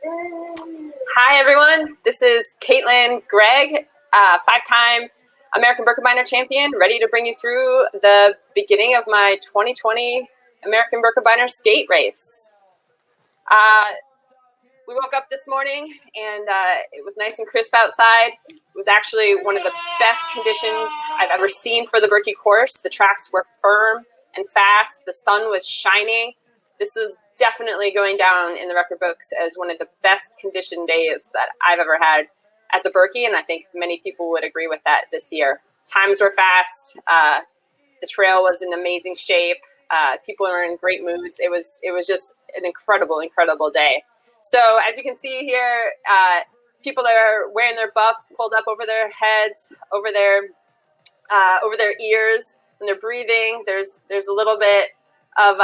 Hi, everyone. This is Caitlin Gregg, five-time American Birkebeiner Champion, ready to bring you through the beginning of my 2020 American Birkebeiner skate race. We woke up this morning and it was nice and crisp outside. It was actually one of the best conditions I've ever seen for the Birkie course. The tracks were firm and fast. The sun was shining. This was definitely going down in the record books as one of the best conditioned days that I've ever had at the Birkie, and I think many people would agree with that this year. Times were fast. The trail was in amazing shape. People were in great moods. It was just an incredible day. So as you can see here, people are wearing their buffs pulled up over their heads, over their ears, when they're breathing. There's a little bit of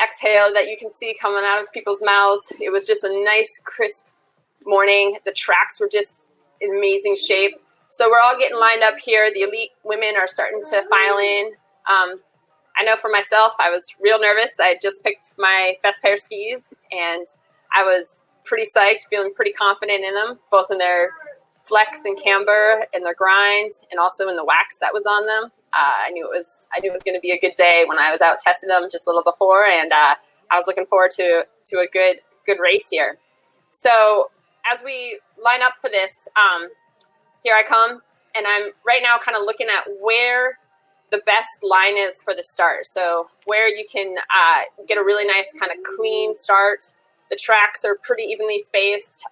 exhale that you can see coming out of people's mouths. It was just a nice, crisp morning. The tracks were just in amazing shape. So we're all getting lined up here. The elite women are starting to file in. I know for myself, I was real nervous. I just picked my best pair of skis, and I was pretty psyched, feeling pretty confident in them, both in their flex and camber, and their grind, and also in the wax that was on them. I knew it was going to be a good day when I was out testing them just a little before, and I was looking forward to a good race here. So as we line up for this, here I come, and I'm right now kind of looking at where the best line is for the start. So where you can get a really nice kind of clean start. The tracks are pretty evenly spaced,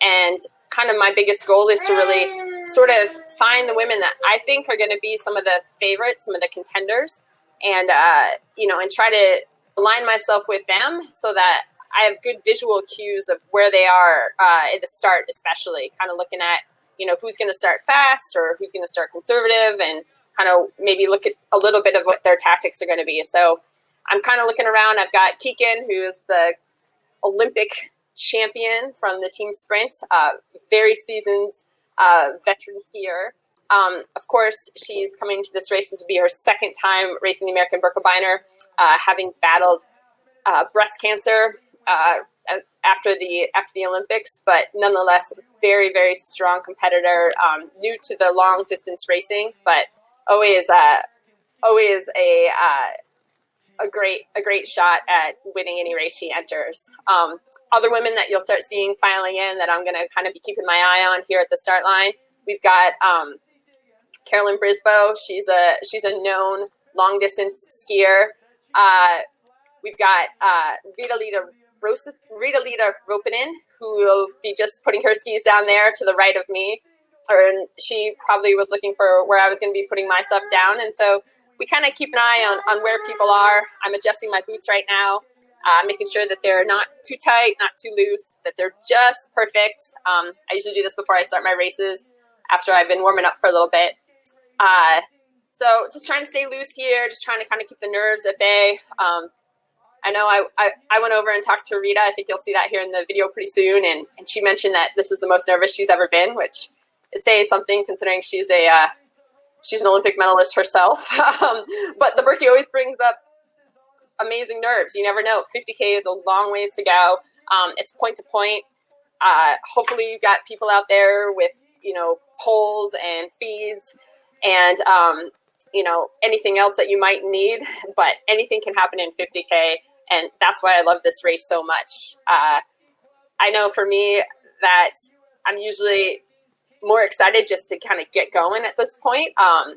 and kind of my biggest goal is to really sort of find the women that I think are going to be some of the favorites, some of the contenders, and and try to align myself with them so that I have good visual cues of where they are at the start, especially kind of looking at who's going to start fast or who's going to start conservative, and kind of maybe look at a little bit of what their tactics are going to be. So I'm kind of looking around. I've got Keegan, who is the Olympic champion from the team sprint, very seasoned veteran skier. Of course, she's coming to this race. This will be her second time racing the American Birkebeiner, having battled breast cancer after the Olympics, but nonetheless, very strong competitor, new to the long distance racing, but always a great shot at winning any race she enters. Other women that you'll start seeing filing in that I'm going to kind of be keeping my eye on here at the start line. We've got Carolyn Brisboe. She's a known long distance skier. We've got Rita Ropinen, who will be just putting her skis down there to the right of me. Or she probably was looking for where I was going to be putting my stuff down. And so we kind of keep an eye on where people are. I'm adjusting my boots right now, making sure that they're not too tight, not too loose, that they're just perfect. I usually do this before I start my races, after I've been warming up for a little bit. So just trying to stay loose here, just trying to kind of keep the nerves at bay. I know I went over and talked to Rita. I think you'll see that here in the video pretty soon. And she mentioned that this is the most nervous she's ever been, which is saying something considering she's an Olympic medalist herself. But the Birkie always brings up amazing nerves. You never know. 50K is a long ways to go. It's point to point. Hopefully you've got people out there with, poles and feeds and, anything else that you might need, but anything can happen in 50K. And that's why I love this race so much. I know for me that I'm usually more excited just to kind of get going at this point. I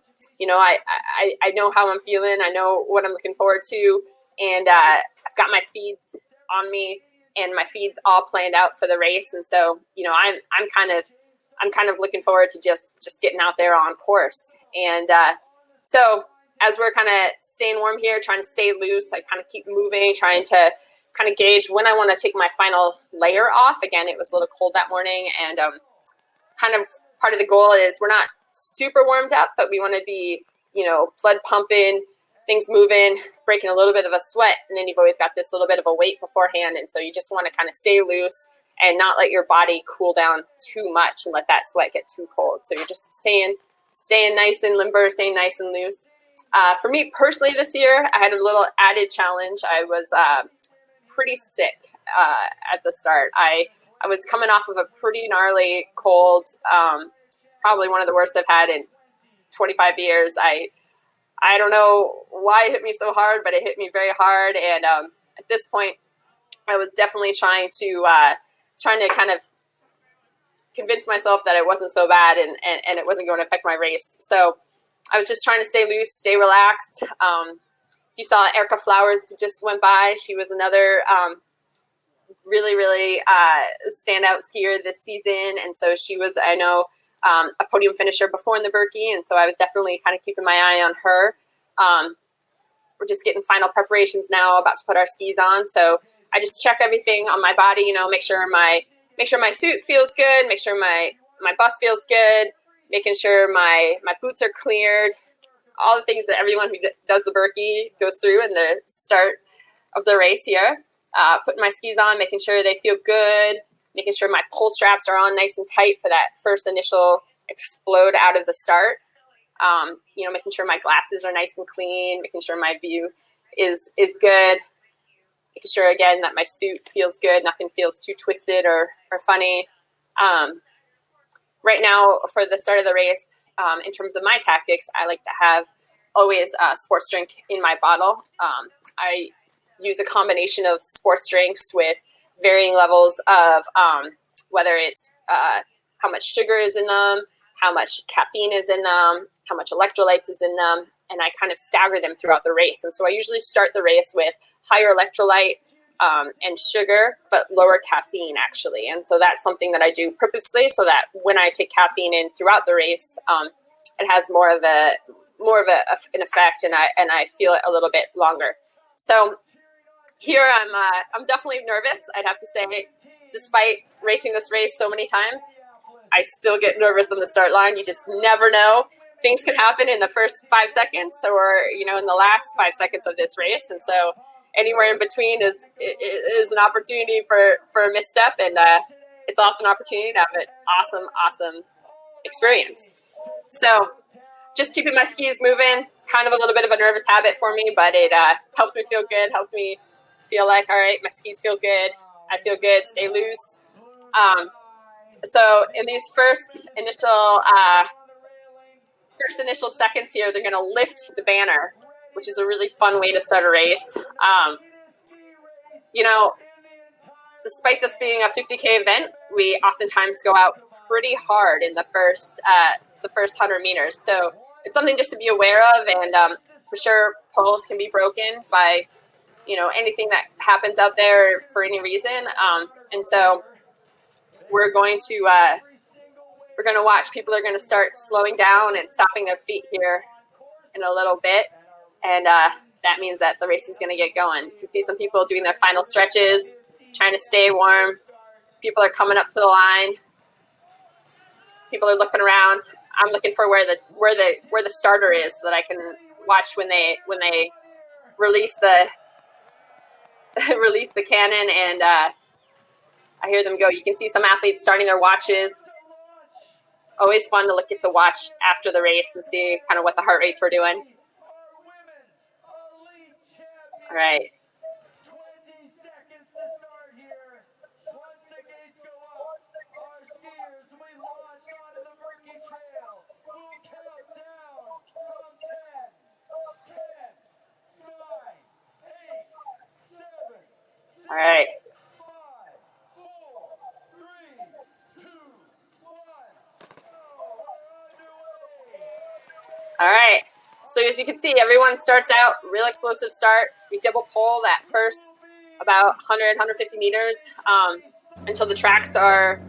know how I'm feeling. I know what I'm looking forward to. And I've got my feeds on me and my feeds all planned out for the race. And so, I'm kind of looking forward to just getting out there on course. And so as we're kind of staying warm here, trying to stay loose, I kind of keep moving, trying to kind of gauge when I want to take my final layer off. Again, it was a little cold that morning, and kind of part of the goal is we're not super warmed up, but we want to be, blood pumping, things moving, breaking a little bit of a sweat. And then you've always got this little bit of a weight beforehand. And so you just want to kind of stay loose and not let your body cool down too much and let that sweat get too cold. So you're just staying nice and limber, staying nice and loose. For me personally this year, I had a little added challenge. I was pretty sick at the start. I was coming off of a pretty gnarly cold, probably one of the worst I've had in 25 years. I don't know why it hit me so hard, but it hit me very hard. And at this point, I was definitely trying to kind of convince myself that it wasn't so bad and it wasn't going to affect my race. So I was just trying to stay loose, stay relaxed. You saw Erica Flowers who just went by. She was another really, really standout skier this season. And so she was, I know, a podium finisher before in the Birkie. And so I was definitely kind of keeping my eye on her. We're just getting final preparations now, about to put our skis on. So I just check everything on my body, you know, make sure my suit feels good, make sure my buff feels good, making sure my boots are cleared, all the things that everyone who does the Birkie goes through in the start of the race here. Putting my skis on, making sure they feel good, making sure my pull straps are on nice and tight for that first initial explode out of the start. You know, making sure my glasses are nice and clean, making sure my view is good, making sure, again, that my suit feels good, nothing feels too twisted or funny. Right now, for the start of the race, in terms of my tactics, I like to have always a sports drink in my bottle. I use a combination of sports drinks with varying levels of whether it's how much sugar is in them, how much caffeine is in them, how much electrolytes is in them, and I kind of stagger them throughout the race. And so I usually start the race with higher electrolyte and sugar, but lower caffeine, actually. And so that's something that I do purposely so that when I take caffeine in throughout the race, it has more of an effect, and I feel it a little bit longer. So here I'm definitely nervous. I'd have to say, despite racing this race so many times, I still get nervous on the start line. You just never know. Things can happen in the first 5 seconds or, you know, in the last 5 seconds of this race. And so anywhere in between is an opportunity for a misstep. And it's also an opportunity to have an awesome experience. So just keeping my skis moving, kind of a little bit of a nervous habit for me, but it helps me feel good, helps me feel like, all right, my skis feel good. I feel good, stay loose. So in these first initial seconds here, they're going to lift the banner, which is a really fun way to start a race. You know, despite this being a 50K event, we oftentimes go out pretty hard in the first 100 meters. So it's something just to be aware of, and for sure, poles can be broken by, you know, anything that happens out there for any reason. And so we're going to watch. People are going to start slowing down and stopping their feet here in a little bit. And that means that the race is going to get going. You can see some people doing their final stretches, trying to stay warm. People are coming up to the line. People are looking around. I'm looking for where the starter is so that I can watch when they release the release the cannon, and I hear them go. You can see some athletes starting their watches. Always fun to look at the watch after the race and see kind of what the heart rates were doing. All right. 20 seconds to start here. Once the gates go up, our skiers will be launched onto the Birkie Trail. We'll count down from 10, 9, 8, 7, 6, All right. 5, 4, 3, 2, 1. All right. So as you can see, everyone starts out real explosive start. We double pole that first about 100, 150 meters until the tracks are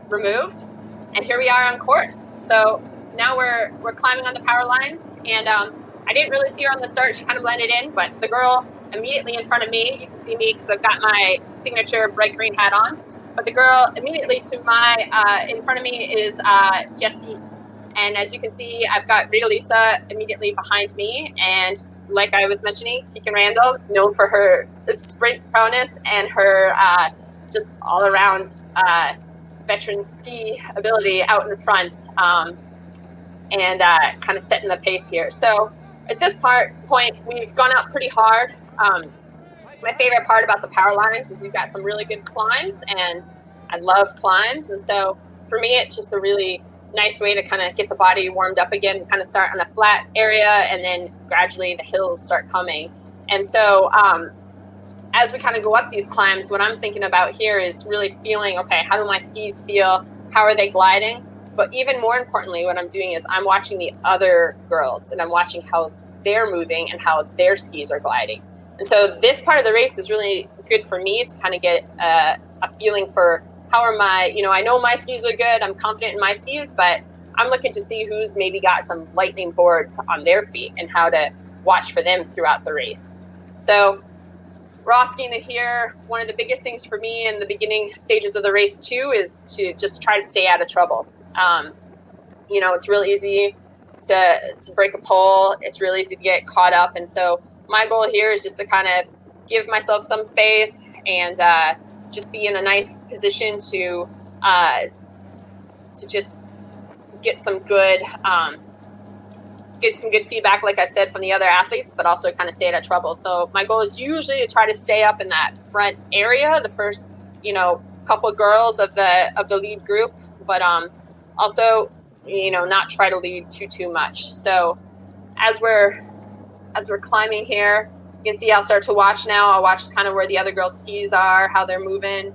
removed, and here we are on course. So now we're climbing on the power lines, and I didn't really see her on the start. She kind of blended in, but the girl immediately in front of me, you can see me because I've got my signature bright green hat on. But the girl immediately to my in front of me is Jessie. And as you can see, I've got Rita Lisa immediately behind me. And like I was mentioning, Keegan Randall, known for her sprint prowess and her just all-around veteran ski ability out in front, and kind of setting the pace here. So at this point, we've gone up pretty hard. My favorite part about the powerlines is we've got some really good climbs, and I love climbs. And so for me, it's just a really nice way to kind of get the body warmed up again, and kind of start on a flat area, and then gradually the hills start coming. And so as we kind of go up these climbs, what I'm thinking about here is really feeling, okay, how do my skis feel? How are they gliding? But even more importantly, what I'm doing is I'm watching the other girls, and I'm watching how they're moving and how their skis are gliding. And so this part of the race is really good for me to kind of get a feeling for how are my, I know my skis are good. I'm confident in my skis, but I'm looking to see who's maybe got some lightning boards on their feet and how to watch for them throughout the race. So raw skiing here, one of the biggest things for me in the beginning stages of the race too is to just try to stay out of trouble. It's really easy to break a pole. It's really easy to get caught up. And so my goal here is just to kind of give myself some space and just be in a nice position to just get some good feedback, like I said, from the other athletes, but also kind of stay out of trouble. So my goal is usually to try to stay up in that front area, the first, couple of girls of the lead group, but also, not try to lead too much. So as we're climbing here, you can see I'll start to watch now. I'll watch kind of where the other girls' skis are, how they're moving.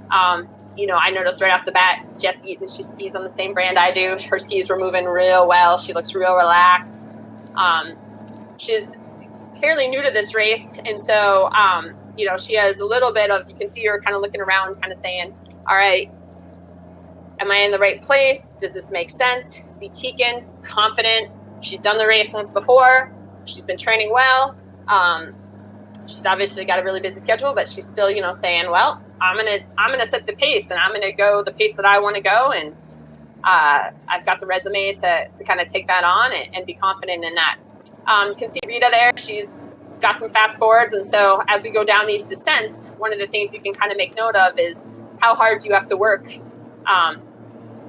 I noticed right off the bat, Jess Eaton, she skis on the same brand I do. Her skis were moving real well. She looks real relaxed. She's fairly new to this race. And so, she has a little bit of, you can see her kind of looking around, kind of saying, all right, am I in the right place? Does this make sense? See Keegan, confident. She's done the race once before. She's been training well. She's obviously got a really busy schedule, but she's still, saying, well, I'm gonna set the pace, and I'm gonna go the pace that I want to go, and I've got the resume to kind of take that on and be confident in that. You can see Rita there. She's got some fast boards, and so as we go down these descents, one of the things you can kind of make note of is how hard you have to work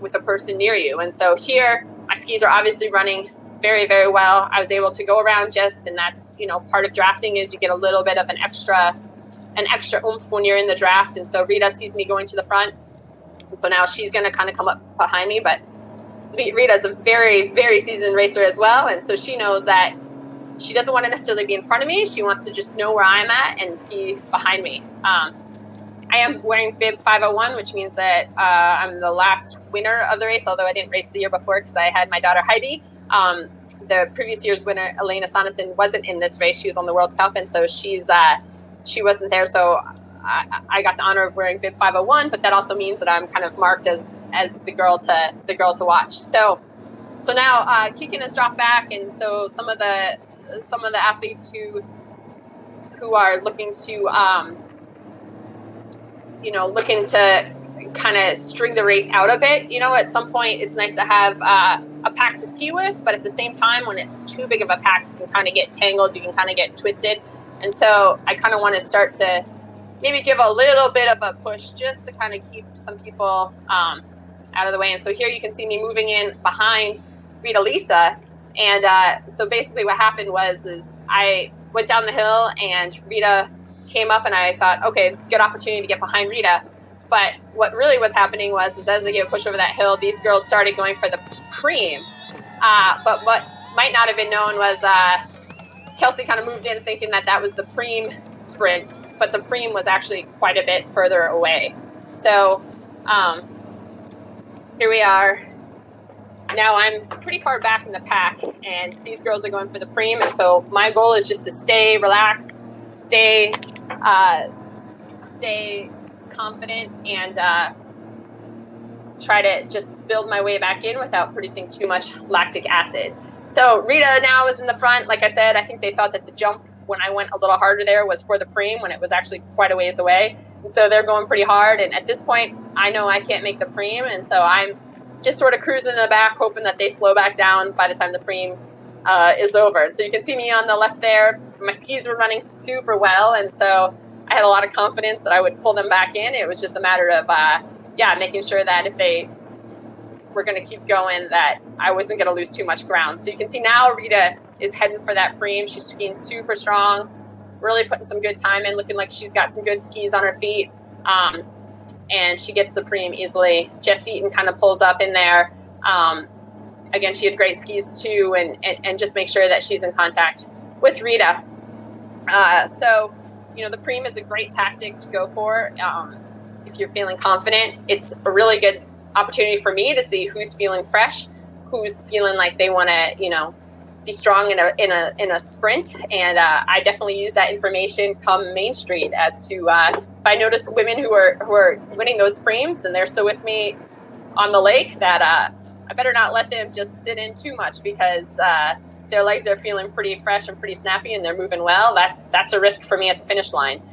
with a person near you. And so here, my skis are obviously running very, very well. I was able to go around Jess, and that's, part of drafting is you get a little bit of an extra oomph when you're in the draft. And so Rita sees me going to the front. And so now she's going to kind of come up behind me, but Rita's a very, very seasoned racer as well. And so she knows that she doesn't want to necessarily be in front of me. She wants to just know where I'm at and ski behind me. I am wearing bib 501, which means that I'm the last winner of the race, although I didn't race the year before because I had my daughter Heidi. The previous year's winner, Elena Sonesson, wasn't in this race. She was on the World Cup, and so she wasn't there. So I got the honor of wearing bib 501, but that also means that I'm kind of marked as the girl to watch. So now Keegan has dropped back, and so some of the athletes who are looking to looking to kind of string the race out a bit. At some point it's nice to have a pack to ski with, but at the same time, when it's too big of a pack, you can kind of get tangled, you can kind of get twisted. And so I kind of want to start to maybe give a little bit of a push just to kind of keep some people out of the way. And so here you can see me moving in behind Rita Lisa. And so basically what happened is I went down the hill and Rita came up, and I thought, okay, good opportunity to get behind Rita. But what really was happening was as they get pushed over that hill, these girls started going for the preme. But what might not have been known was Kelsey kind of moved in thinking that was the preme sprint, but the preme was actually quite a bit further away. So here we are. Now I'm pretty far back in the pack, and these girls are going for the preme. And so my goal is just to stay relaxed, stay confident, and try to just build my way back in without producing too much lactic acid. So Rita now is in the front. Like I said, I think they thought that the jump when I went a little harder there was for the preme when it was actually quite a ways away. And so they're going pretty hard. And at this point, I know I can't make the preme. And so I'm just sort of cruising in the back, hoping that they slow back down by the time the preme is over. And so you can see me on the left there. My skis were running super well. And so I had a lot of confidence that I would pull them back in. It was just a matter of, making sure that if they were going to keep going, that I wasn't going to lose too much ground. So you can see now Rita is heading for that preme. She's skiing super strong, really putting some good time in, looking like she's got some good skis on her feet. And she gets the preme easily. Jess Eaton kind of pulls up in there. Again, she had great skis too, and just make sure that she's in contact with Rita. So, the preme is a great tactic to go for. If you're feeling confident, it's a really good opportunity for me to see who's feeling fresh, who's feeling like they want to, be strong in a sprint. And I definitely use that information come Main Street as to if I notice women who are winning those premes and they're still with me on the lake, that I better not let them just sit in too much, because their legs are feeling pretty fresh and pretty snappy and they're moving well. That's a risk for me at the finish line.